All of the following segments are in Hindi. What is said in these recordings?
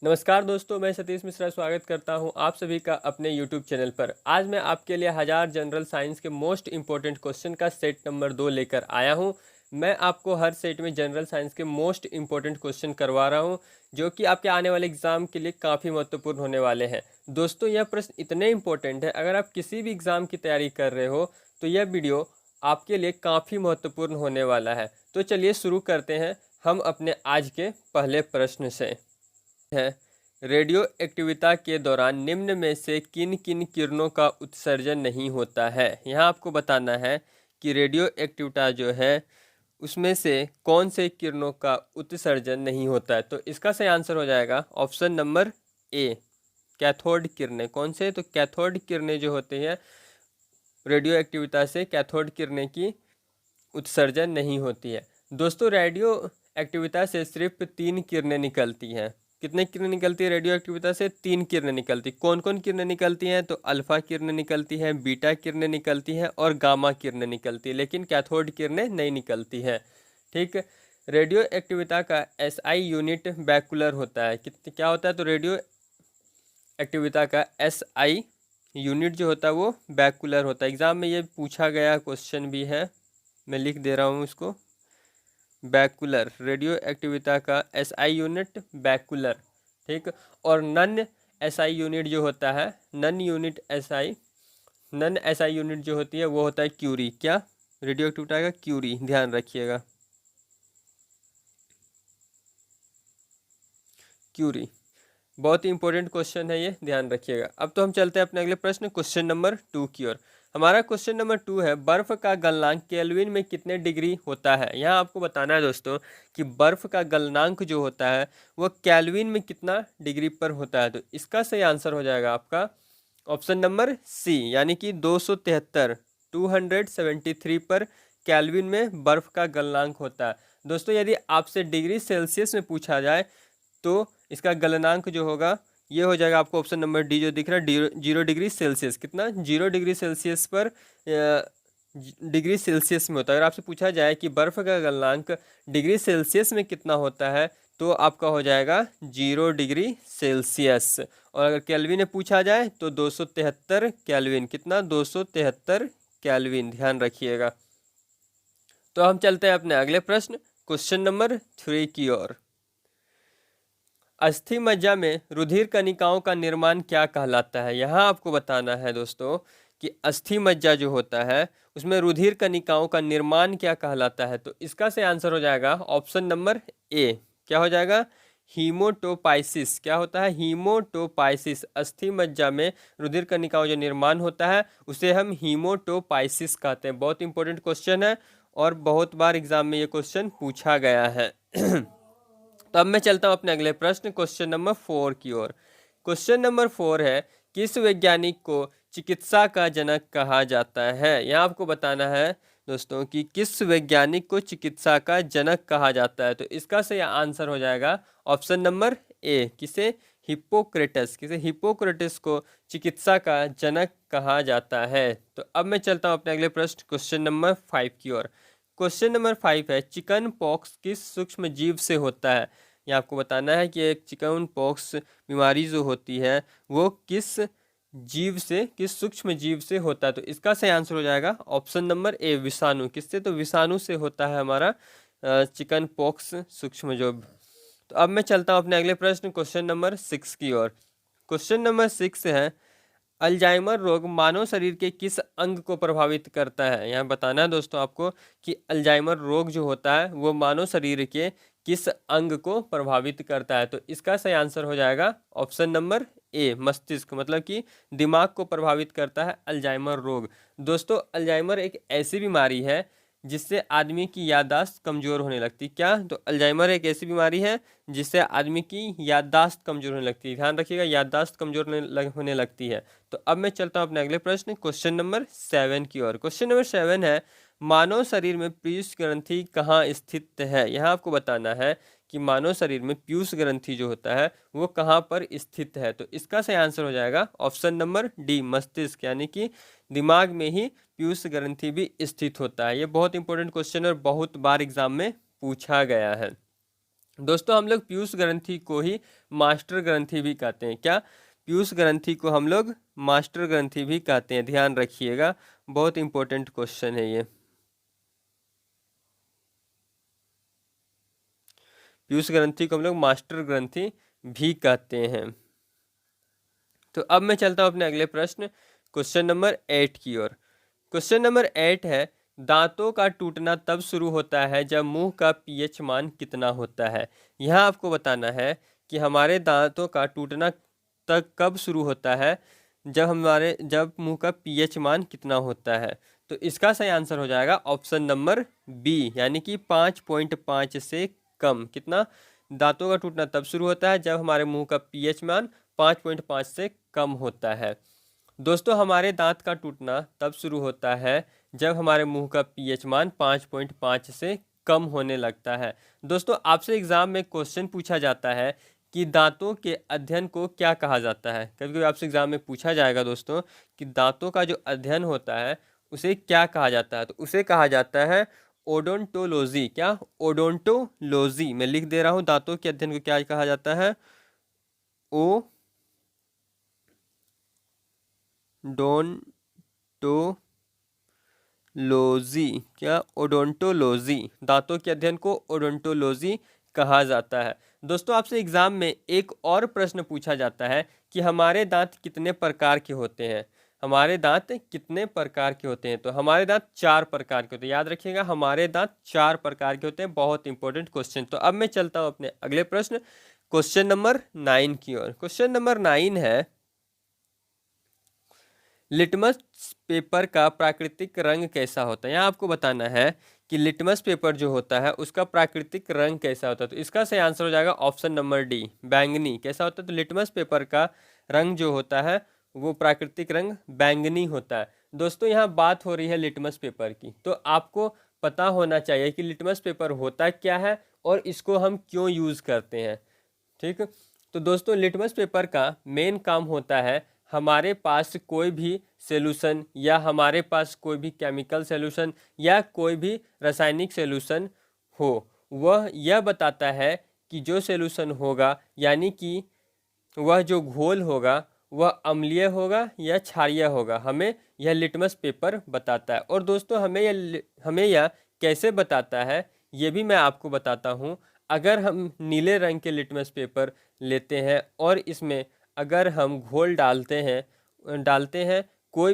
नमस्कार दोस्तों, मैं सतीश मिश्रा स्वागत करता हूं आप सभी का अपने YouTube चैनल पर। आज मैं आपके लिए 1000 जनरल साइंस के मोस्ट इंपॉर्टेंट क्वेश्चन का सेट नंबर 2 लेकर आया हूं। मैं आपको हर सेट में जनरल साइंस के मोस्ट इंपॉर्टेंट क्वेश्चन करवा रहा हूं, जो कि आपके आने वाले एग्जाम के लिए काफ़ी महत्वपूर्ण होने वाले हैं। दोस्तों, यह प्रश्न इतने इंपॉर्टेंट है, अगर आप किसी भी एग्ज़ाम की तैयारी कर रहे हो तो यह वीडियो आपके लिए काफ़ी महत्वपूर्ण होने वाला है। तो चलिए शुरू करते हैं हम अपने आज के पहले प्रश्न से। है रेडियो एक्टिविता के दौरान निम्न में से किन किन किरणों का उत्सर्जन नहीं होता है। यहाँ आपको बताना है कि रेडियो एक्टिविटा जो है उसमें से कौन से किरणों का उत्सर्जन नहीं होता है। तो इसका सही आंसर हो जाएगा ऑप्शन नंबर ए, कैथोड किरणें। कौन से? तो कैथोड किरणें जो होती हैं रेडियो एक्टिविटा से, कैथोड किरणें की उत्सर्जन नहीं होती है। दोस्तों, रेडियो एक्टिविटा से सिर्फ 3 किरणें निकलती हैं। कितने किरणें निकलती है रेडियो एक्टिविटा से? 3 किरणें निकलती। कौन कौन किरणें निकलती हैं? तो अल्फा किरणें निकलती हैं, बीटा किरणें निकलती हैं और गामा किरणें निकलती है, लेकिन कैथोड किरणें नहीं निकलती हैं। ठीक। रेडियो एक्टिविटा का SI यूनिट बैकुलर होता है। क्या होता है? तो रेडियो एक्टिविटा का SI यूनिट जो होता है वो बैकुलर होता है। एग्जाम में ये पूछा गया क्वेश्चन भी है, मैं लिख दे रहा हूँ इसको। बैकुलर, रेडियो एक्टिविटा का SI यूनिट बैकुलर। ठीक। और नन SI यूनिट जो होता है, नन SI यूनिट जो होती है वो होता है क्यूरी। क्या? रेडियो एक्टिविटा का क्यूरी, ध्यान रखिएगा, क्यूरी। बहुत ही इंपॉर्टेंट क्वेश्चन है ये, ध्यान रखिएगा। अब तो हम चलते हैं अपने अगले प्रश्न, क्वेश्चन नंबर 2 की ओर। हमारा क्वेश्चन नंबर 2 है, बर्फ का गलनांक केल्विन में कितने डिग्री होता है। यहाँ आपको बताना है दोस्तों कि बर्फ का गलनांक जो होता है वो केल्विन में कितना डिग्री पर होता है। तो इसका सही आंसर हो जाएगा आपका ऑप्शन नंबर सी, यानी कि 273, 273 पर केल्विन में बर्फ का गलनांक होता है। दोस्तों, यदि आपसे डिग्री सेल्सियस में पूछा जाए तो इसका गलनांक जो होगा ये हो जाएगा आपको ऑप्शन नंबर डी जो दिख रहा है, 0 डिग्री सेल्सियस। कितना? 0 डिग्री सेल्सियस पर डिग्री सेल्सियस में होता है। अगर आपसे पूछा जाए कि बर्फ का गलनांक डिग्री सेल्सियस में कितना होता है तो आपका हो जाएगा 0 डिग्री सेल्सियस। और अगर केल्विन में पूछा जाए तो 273 केल्विन। कितना? 273 केल्विन, ध्यान रखिएगा। तो हम चलते हैं अपने अगले प्रश्न, क्वेश्चन नंबर 3 की ओर। अस्थि मज्जा में रुधिर कणिकाओं का निर्माण क्या कहलाता है। यहाँ आपको बताना है दोस्तों कि अस्थि मज्जा जो होता है उसमें रुधिर कणिकाओं का निर्माण क्या कहलाता है। तो इसका से आंसर हो जाएगा ऑप्शन नंबर ए। क्या हो जाएगा? हीमोटोपाइसिस। क्या होता है? हीमोटोपाइसिस। अस्थि मज्जा में रुधिर कणिकाओं जो निर्माण होता है उसे हम हीमोटोपाइसिस कहते हैं। बहुत इंपॉर्टेंट क्वेश्चन है और बहुत बार एग्जाम में ये क्वेश्चन पूछा गया है। तो अब मैं चलता हूं अपने अगले प्रश्न, क्वेश्चन नंबर 4 की ओर। क्वेश्चन नंबर 4 है, किस वैज्ञानिक को चिकित्सा का जनक कहा जाता है। यहाँ आपको बताना है दोस्तों कि किस वैज्ञानिक को चिकित्सा का जनक कहा जाता है। तो इसका सही आंसर हो जाएगा ऑप्शन नंबर ए, किसे? हिप्पोक्रेटस। किसे? हिप्पोक्रेटस को चिकित्सा का जनक कहा जाता है। तो अब मैं चलता हूँ अपने अगले प्रश्न, क्वेश्चन नंबर 5 की ओर। क्वेश्चन नंबर 5 है, चिकन पॉक्स किस सूक्ष्म जीव से होता है। ये आपको बताना है कि एक चिकन पॉक्स बीमारी जो होती है वो किस जीव से, किस सूक्ष्म जीव से होता है। तो इसका सही आंसर हो जाएगा ऑप्शन नंबर ए, विषाणु। किससे? तो विषाणु से होता है हमारा चिकन पॉक्स सूक्ष्म जीव। तो अब मैं चलता हूँ अपने अगले प्रश्न, क्वेश्चन नंबर 6 की ओर। क्वेश्चन नंबर 6 है, अल्जाइमर रोग मानव शरीर के किस अंग को प्रभावित करता है। यहाँ बताना है दोस्तों आपको कि अल्जाइमर रोग जो होता है वो मानव शरीर के किस अंग को प्रभावित करता है। तो इसका सही आंसर हो जाएगा ऑप्शन नंबर ए, मस्तिष्क। मतलब कि दिमाग को प्रभावित करता है अल्जाइमर रोग। दोस्तों, अल्जाइमर एक ऐसी बीमारी है जिससे आदमी की याददाश्त कमज़ोर होने लगती। क्या? तो अल्जाइमर एक ऐसी बीमारी है जिससे आदमी की याददाश्त कमज़ोर होने लगती है। ध्यान रखिएगा, याददाश्त कमज़ोर होने लगती है। तो अब मैं चलता हूँ अपने अगले प्रश्न, क्वेश्चन नंबर 7 की ओर। क्वेश्चन नंबर 7 है, मानव शरीर में पीयूष ग्रंथि कहाँ स्थित है। यहाँ आपको बताना है कि मानव शरीर में पीयूष ग्रंथि जो होता है वो कहाँ पर स्थित है। तो इसका सही आंसर हो जाएगा ऑप्शन नंबर डी, मस्तिष्क। यानी कि दिमाग में ही पीयूष ग्रंथि भी स्थित होता है। ये बहुत इंपॉर्टेंट क्वेश्चन और बहुत बार एग्जाम में पूछा गया है। दोस्तों हम लोग पीयूष ग्रंथि को ही मास्टर ग्रंथि भी कहते हैं। क्या? पीयूष ग्रंथि को हम लोग मास्टर ग्रंथि भी कहते हैं, ध्यान रखिएगा, बहुत इंपॉर्टेंट क्वेश्चन है ये। पीयूष ग्रंथि को हम लोग मास्टर ग्रंथि भी कहते हैं। तो अब मैं चलता हूं अपने अगले प्रश्न, क्वेश्चन नंबर 8 की ओर। क्वेश्चन नंबर 8 है, दांतों का टूटना तब शुरू होता है जब मुंह का पीएच मान कितना होता है। यहाँ आपको बताना है कि हमारे दांतों का टूटना तक कब शुरू होता है, जब मुंह का पीएच मान कितना होता है। तो इसका सही आंसर हो जाएगा ऑप्शन नंबर बी, यानी कि 5.5 से कम। कितना? दांतों का टूटना तब शुरू होता है जब हमारे मुंह का पीएच मान 5.5 से कम होता है। दोस्तों हमारे दांत का टूटना तब शुरू होता है जब हमारे मुंह का पीएच मान 5.5 से कम होने लगता है। दोस्तों आपसे एग्जाम में क्वेश्चन पूछा जाता है कि दांतों के अध्ययन को क्या कहा जाता है। कभी कभी आपसे एग्जाम में पूछा जाएगा दोस्तों कि दांतों का जो अध्ययन होता है उसे क्या कहा जाता है। तो उसे कहा जाता है ओडोंटोलॉजी। क्या? ओडोंटोलॉजी। मैं लिख दे रहा हूँ, दांतों के अध्ययन को क्या कहा जाता है? ओडोंटोलॉजी। क्या? ओडोंटोलॉजी। दांतों के अध्ययन को ओडोंटोलॉजी कहा जाता है। दोस्तों आपसे एग्जाम में एक और प्रश्न पूछा जाता है कि हमारे दांत कितने प्रकार के होते हैं। हमारे दांत कितने प्रकार के होते हैं? तो हमारे दांत 4 प्रकार के होते हैं। याद रखिएगा, हमारे दांत 4 प्रकार के होते हैं। बहुत इंपॉर्टेंट क्वेश्चन। तो अब मैं चलता हूं अपने अगले प्रश्न, क्वेश्चन नंबर 9 की ओर। क्वेश्चन नंबर 9 है, लिटमस पेपर का प्राकृतिक रंग कैसा होता है। यहाँ आपको बताना है कि लिटमस पेपर जो होता है उसका प्राकृतिक रंग कैसा होता है। तो इसका सही आंसर हो जाएगा ऑप्शन नंबर डी, बैंगनी। कैसा होता है? तो लिटमस पेपर का रंग जो होता है वो प्राकृतिक रंग बैंगनी होता है। दोस्तों यहाँ बात हो रही है लिटमस पेपर की, तो आपको पता होना चाहिए कि लिटमस पेपर होता क्या है और इसको हम क्यों यूज़ करते हैं। ठीक। तो दोस्तों लिटमस पेपर का मेन काम होता है, हमारे पास कोई भी सॉल्यूशन या हमारे पास कोई भी केमिकल सॉल्यूशन या कोई भी रासायनिक सॉल्यूशन हो, वह यह बताता है कि जो सॉल्यूशन होगा, यानी कि वह जो घोल होगा वह अम्लीय होगा या क्षारीय होगा, हमें यह लिटमस पेपर बताता है। और दोस्तों हमें यह कैसे बताता है ये भी मैं आपको बताता हूँ। अगर हम नीले रंग के लिटमस पेपर लेते हैं और इसमें अगर हम घोल डालते हैं कोई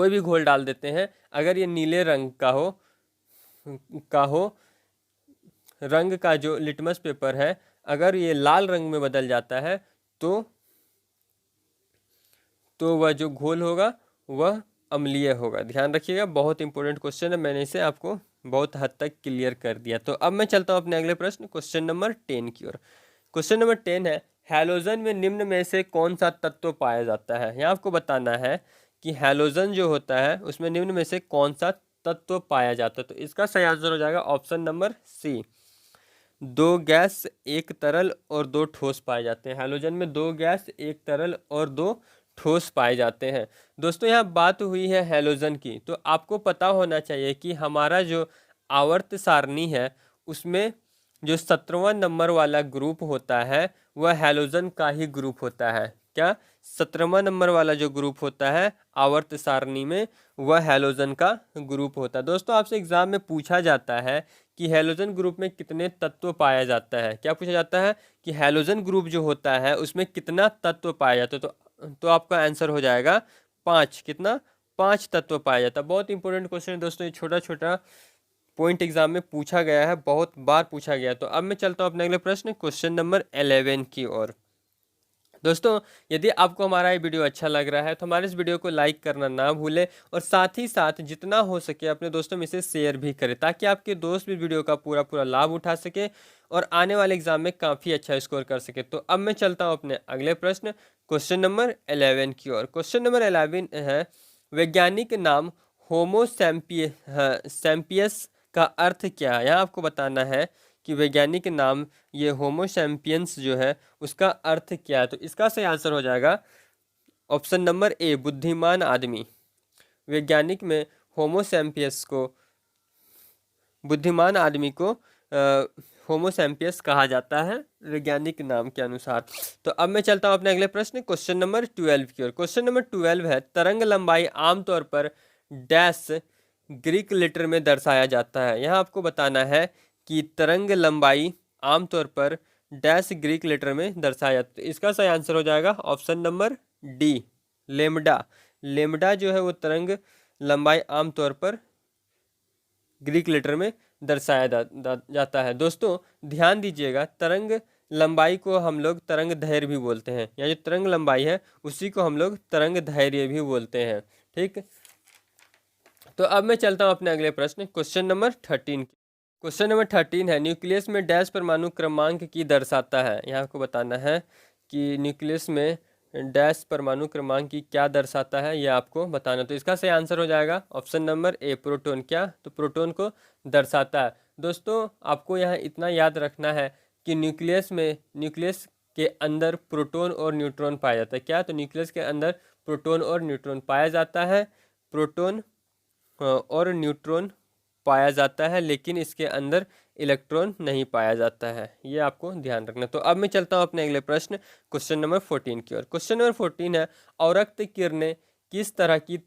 भी घोल डाल देते हैं, अगर ये नीले रंग का हो रंग का जो लिटमस पेपर है, अगर ये लाल रंग में बदल जाता है तो वह जो घोल होगा वह अम्लीय होगा। ध्यान रखिएगा, बहुत इंपॉर्टेंट क्वेश्चन है, मैंने इसे आपको बहुत हद तक क्लियर कर दिया। तो अब मैं चलता हूं अपने अगले प्रश्न, क्वेश्चन नंबर 10 की ओर। क्वेश्चन नंबर 10 है, हैलोजन में निम्न में से कौन सा तत्व पाया जाता है। यहाँ आपको बताना है कि हैलोजन जो होता है उसमें निम्न में से कौन सा तत्व पाया जाता है। तो इसका सही आंसर हो जाएगा ऑप्शन नंबर सी, 2 गैस 1 तरल और 2 ठोस पाए जाते हैं। हैलोजन में 2 गैस 1 तरल और 2 ठोस पाए जाते हैं। दोस्तों यहाँ बात हुई है हैलोजन की, तो आपको पता होना चाहिए कि हमारा जो आवर्त सारणी है उसमें जो 17वां नंबर वाला ग्रुप होता है वह हैलोजन का ही ग्रुप होता है। क्या? 17वां नंबर वाला जो ग्रुप होता है आवर्त सारणी में वह हैलोजन का ग्रुप होता है। दोस्तों आपसे एग्जाम में पूछा जाता है कि हैलोजन ग्रुप में कितने तत्व पाया जाता है। क्या पूछा जाता है कि हैलोजन ग्रुप जो होता है उसमें कितना तत्व पाया जाता है। तो आपका आंसर हो जाएगा 5। कितना? 5 तत्व पाया जाता है। बहुत इंपॉर्टेंट क्वेश्चन है दोस्तों, ये छोटा छोटा पॉइंट एग्जाम में पूछा गया है, बहुत बार पूछा गया। तो अब मैं चलता हूँ अपने अगले प्रश्न, क्वेश्चन नंबर 11 की ओर। दोस्तों यदि आपको हमारा ये वीडियो अच्छा लग रहा है तो हमारे इस वीडियो को लाइक करना ना भूलें और साथ ही साथ जितना हो सके अपने दोस्तों में इसे शेयर भी करें, ताकि आपके दोस्त भी वीडियो का पूरा लाभ उठा सके और आने वाले एग्जाम में काफ़ी अच्छा स्कोर कर सके। तो अब मैं चलता हूँ अपने अगले प्रश्न, क्वेश्चन नंबर 11 की ओर। क्वेश्चन नंबर 11 है, वैज्ञानिक नाम होमो सैम्पियस का अर्थ क्या है। यहाँ आपको बताना है कि वैज्ञानिक नाम ये होमो सैम्पियंस जो है उसका अर्थ क्या है। तो इसका सही आंसर हो जाएगा ऑप्शन नंबर ए, बुद्धिमान आदमी। वैज्ञानिक में होमो सैम्पियस को बुद्धिमान आदमी को होमोसैम्पियस कहा जाता है वैज्ञानिक नाम के अनुसार। तो अब मैं चलता हूँ अपने अगले प्रश्न क्वेश्चन नंबर 12 की ओर। क्वेश्चन नंबर 12 है, तरंग लंबाई आमतौर पर डैश ग्रीक लेटर में दर्शाया जाता है। यहाँ आपको बताना है कि तरंग लंबाई आमतौर पर डैश ग्रीक लेटर में दर्शाया जाता है। इसका सही आंसर हो जाएगा option number D, lambda. Lambda जो है वो तरंग लंबाई आमतौर पर ग्रीक लेटर में दर्शाया जाता है। दोस्तों ध्यान दीजिएगा, तरंग लंबाई को हम लोग तरंग दैर्घ्य भी बोलते हैं, या जो तरंग लंबाई है उसी को हम लोग तरंग दैर्घ्य भी बोलते हैं। ठीक, तो अब मैं चलता हूँ अपने अगले प्रश्न क्वेश्चन नंबर 13। क्वेश्चन नंबर 13 है, न्यूक्लियस में डैश परमाणु क्रमांक की दर्शाता है। यहाँ आपको बताना है कि न्यूक्लियस में डैश परमाणु क्रमांक की क्या दर्शाता है, यह आपको बताना। तो इसका सही आंसर हो जाएगा ऑप्शन नंबर ए, प्रोटॉन। क्या? तो प्रोटॉन को दर्शाता है। दोस्तों आपको यहाँ इतना याद रखना है कि न्यूक्लियस के अंदर प्रोटॉन और न्यूट्रॉन पाया जाता है। क्या? तो न्यूक्लियस के अंदर प्रोटॉन और न्यूट्रॉन पाया जाता है। प्रोटॉन और न्यूट्रॉन पाया जाता है, लेकिन इसके अंदर इलेक्ट्रॉन नहीं पाया जाता है। ये आपको ध्यान रखना। तो अब मैं चलता हूँ अपने अगले प्रश्न क्वेश्चन नंबर 14 की ओर। क्वेश्चन नंबर 14 है, अवरक्त किरणें किस तरह की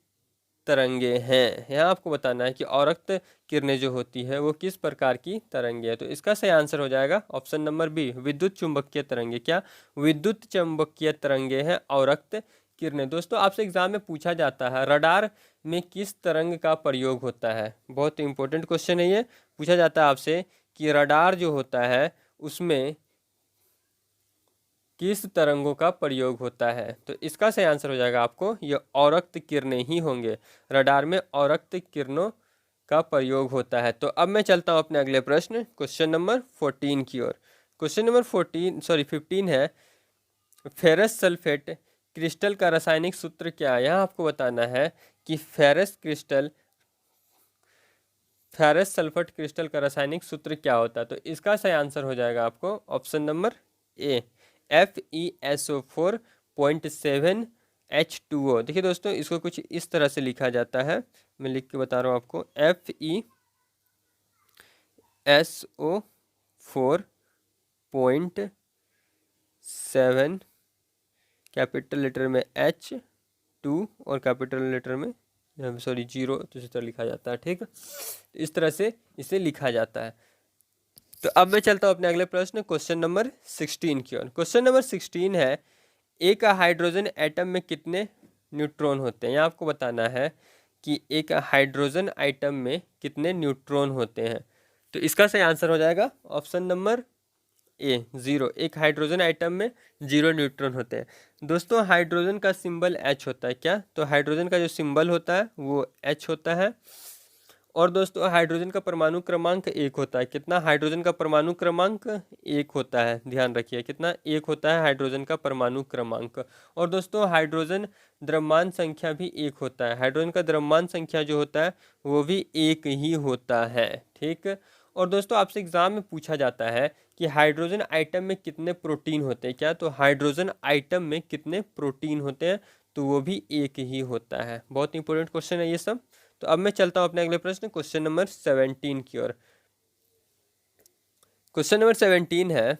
तरंगे हैं। यहाँ आपको बताना है कि अवरक्त किरणें जो होती है वो किस प्रकार की तरंगे है। तो इसका सही आंसर हो जाएगा ऑप्शन नंबर बी, विद्युत चुंबकीय तरंगे। क्या? विद्युत चुंबकीय तरंगे हैं अवरक्त किरणें। दोस्तों आपसे एग्जाम में पूछा जाता है रडार में किस तरंग का प्रयोग होता है। बहुत इंपॉर्टेंट क्वेश्चन है ये। पूछा जाता है आपसे कि रडार जो होता है उसमें किस तरंगों का प्रयोग होता है। तो इसका सही आंसर हो जाएगा आपको ये अवरक्त किरणें ही होंगे। रडार में अवरक्त किरणों का प्रयोग होता है। तो अब मैं चलता हूँ अपने अगले प्रश्न क्वेश्चन नंबर 14 की ओर। क्वेश्चन नंबर 15 है, फेरस सल्फेट क्रिस्टल का रासायनिक सूत्र क्या है। यहाँ आपको बताना है कि फेरस सल्फेट क्रिस्टल का रासायनिक सूत्र क्या होता है। तो इसका सही आंसर हो जाएगा आपको ऑप्शन नंबर ए, FeSO4.7H2O। देखिए दोस्तों इसको कुछ इस तरह से लिखा जाता है, मैं लिख के बता रहा हूँ आपको। FeSO4.7, कैपिटल लेटर में H2 और कैपिटल लेटर में 0, तो इस तरह लिखा जाता है। ठीक, इस तरह से इसे लिखा जाता है। तो अब मैं चलता हूँ अपने अगले प्रश्न क्वेश्चन नंबर 16 की ओर। क्वेश्चन नंबर 16 है, एक हाइड्रोजन एटम में कितने न्यूट्रॉन होते हैं। यहाँ आपको बताना है कि एक हाइड्रोजन आइटम में कितने न्यूट्रॉन होते हैं। तो इसका सही आंसर हो जाएगा ऑप्शन नंबर ए, 0। एक हाइड्रोजन आइटम में 0 न्यूट्रॉन होते हैं। दोस्तों हाइड्रोजन का सिंबल H होता है। क्या? तो हाइड्रोजन का जो सिंबल होता है वो H होता है। और दोस्तों हाइड्रोजन का परमाणु क्रमांक 1 होता है। कितना? हाइड्रोजन का परमाणु क्रमांक 1 होता है। ध्यान रखिए कितना? 1 होता है हाइड्रोजन का परमाणु क्रमांक। और दोस्तों हाइड्रोजन द्रव्यमान संख्या भी 1 होता है। हाइड्रोजन का द्रव्यमान संख्या जो होता है वो भी 1 ही होता है। ठीक, और दोस्तों आपसे एग्जाम में पूछा जाता है कि हाइड्रोजन आइटम में कितने प्रोटीन होते हैं। क्या? तो हाइड्रोजन आइटम में कितने प्रोटीन होते हैं, तो वो भी 1 ही होता है। बहुत इंपॉर्टेंट क्वेश्चन है ये सब। तो अब मैं चलता हूँ अपने अगले प्रश्न क्वेश्चन नंबर 17 की ओर। क्वेश्चन नंबर 17 है,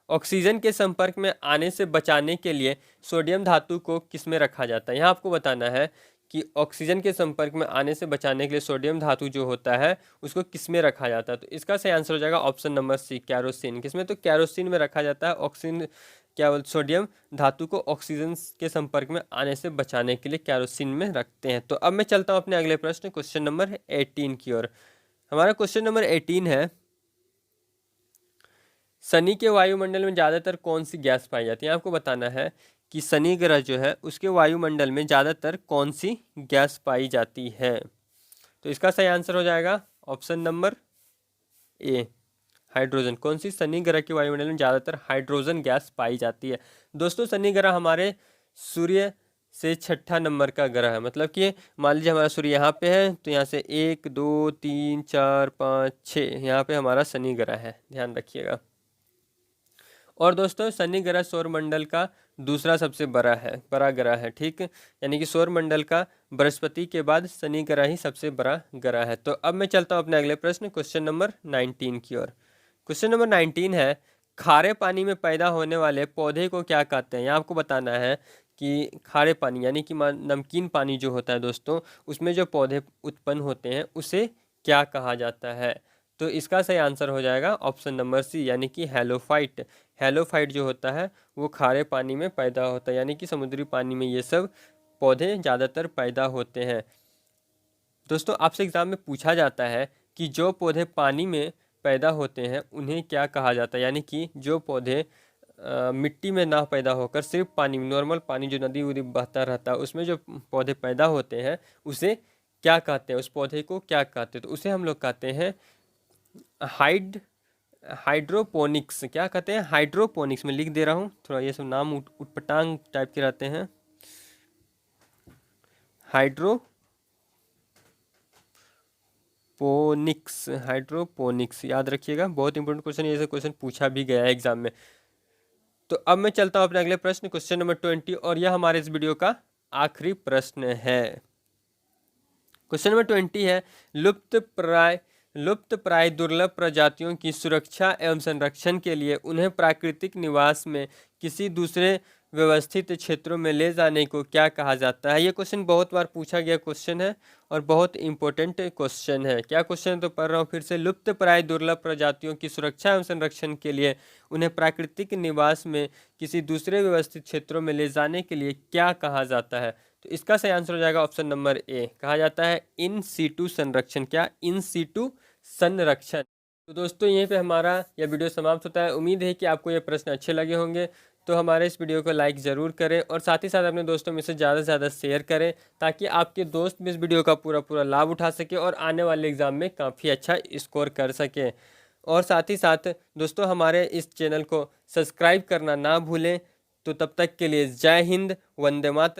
ऑक्सीजन के संपर्क में आने से बचाने के लिए सोडियम धातु को किस में रखा जाता है। यहाँ आपको बताना है कि ऑक्सीजन के संपर्क में आने से बचाने के लिए सोडियम धातु जो होता है उसको किस में रखा जाता है। तो इसका सही आंसर हो जाएगा ऑप्शन नंबर सी, कैरोसिन। किसमें? तो कैरोसिन में रखा जाता है। ऑक्सीजन क्या बोल सोडियम धातु को ऑक्सीजन के संपर्क में आने से बचाने के लिए कैरोसिन में रखते हैं। तो अब मैं चलता हूँ अपने अगले प्रश्न क्वेश्चन नंबर 18 की ओर। हमारा क्वेश्चन नंबर 18 है, शनि के वायुमंडल में ज़्यादातर कौन सी गैस पाई जाती है। आपको बताना है कि शनि ग्रह जो है उसके वायुमंडल में ज़्यादातर कौन सी गैस पाई जाती है। तो इसका सही आंसर हो जाएगा ऑप्शन नंबर ए, हाइड्रोजन। कौन सी? शनि ग्रह के वायुमंडल में ज़्यादातर हाइड्रोजन गैस पाई जाती है। दोस्तों शनि ग्रह हमारे सूर्य से 6ठा नंबर का ग्रह है। मतलब कि मान लीजिए हमारा सूर्य यहाँ पे है, तो यहाँ से 1 2 3 4 5 6 यहाँ पे हमारा शनि ग्रह है। ध्यान रखिएगा। और दोस्तों शनि ग्रह सौरमंडल का दूसरा सबसे बड़ा ग्रह है। ठीक, यानी कि सौरमंडल का बृहस्पति के बाद शनि ग्रह ही सबसे बड़ा ग्रह है। तो अब मैं चलता हूँ अपने अगले प्रश्न क्वेश्चन नंबर 19 की ओर। क्वेश्चन नंबर 19 है, खारे पानी में पैदा होने वाले पौधे को क्या कहते हैं। यहाँ आपको बताना है कि खारे पानी यानी कि नमकीन पानी जो होता है दोस्तों, उसमें जो पौधे उत्पन्न होते हैं उसे क्या कहा जाता है। तो इसका सही आंसर हो जाएगा ऑप्शन नंबर सी, यानी कि हेलोफाइट। हेलोफाइट जो होता है वो खारे पानी में पैदा होता है, यानी कि समुद्री पानी में ये सब पौधे ज़्यादातर पैदा होते हैं। दोस्तों आपसे एग्ज़ाम में पूछा जाता है कि जो पौधे पानी में पैदा होते हैं उन्हें क्या कहा जाता है, यानी कि जो पौधे मिट्टी में ना पैदा होकर सिर्फ पानी, नॉर्मल पानी जो नदी उदी बहता रहता है उसमें जो पौधे पैदा होते हैं उसे क्या कहते हैं, उस पौधे को क्या कहते हैं। तो उसे हम लोग कहते हैं हाइड्रोपोनिक्स। क्या कहते हैं, हाइड्रोपोनिक्स। मैं लिख दे रहा हूँ, थोड़ा ये सब नाम उटपटांग टाइप के रहते हैं। हाइड्रोपोनिक्स याद रखिएगा, बहुत इंपॉर्टेंट क्वेश्चन, ये से क्वेश्चन पूछा भी गया है एग्जाम में। तो अब मैं चलता हूँ अपने अगले प्रश्न, क्वेश्चन नंबर 20, और यह हमारे इस वीडियो का आखिरी प्रश्न है। क्वेश्चन नंबर 20 है, लुप्त प्राय दुर्लभ प्रजातियों की सुरक्षा एवं संरक्षण के लिए उन्हें प्राकृतिक निवास में किसी दूसरे व्यवस्थित क्षेत्रों में ले जाने को क्या कहा जाता है। ये क्वेश्चन बहुत बार पूछा गया क्वेश्चन है और बहुत इंपॉर्टेंट क्वेश्चन है। क्या क्वेश्चन है तो पढ़ रहा हूँ फिर से। लुप्त प्राय दुर्लभ प्रजातियों की सुरक्षा एवं संरक्षण के लिए उन्हें प्राकृतिक निवास में किसी दूसरे व्यवस्थित क्षेत्रों में ले जाने के लिए क्या कहा जाता है। तो इसका सही आंसर हो जाएगा ऑप्शन नंबर ए, कहा जाता है इन सीटू संरक्षण। क्या, इन सीटू संरक्षण। तो दोस्तों यहीं पे हमारा यह वीडियो समाप्त होता है। उम्मीद है कि आपको ये प्रश्न अच्छे लगे होंगे। तो हमारे इस वीडियो को लाइक ज़रूर करें और साथ ही साथ अपने दोस्तों में से ज़्यादा से ज़्यादा शेयर करें, ताकि आपके दोस्त भी इस वीडियो का पूरा लाभ उठा सके और आने वाले एग्ज़ाम में काफ़ी अच्छा स्कोर कर सकें। और साथ ही साथ दोस्तों हमारे इस चैनल को सब्सक्राइब करना ना भूलें। तो तब तक के लिए जय हिंद, वंदे मातरम।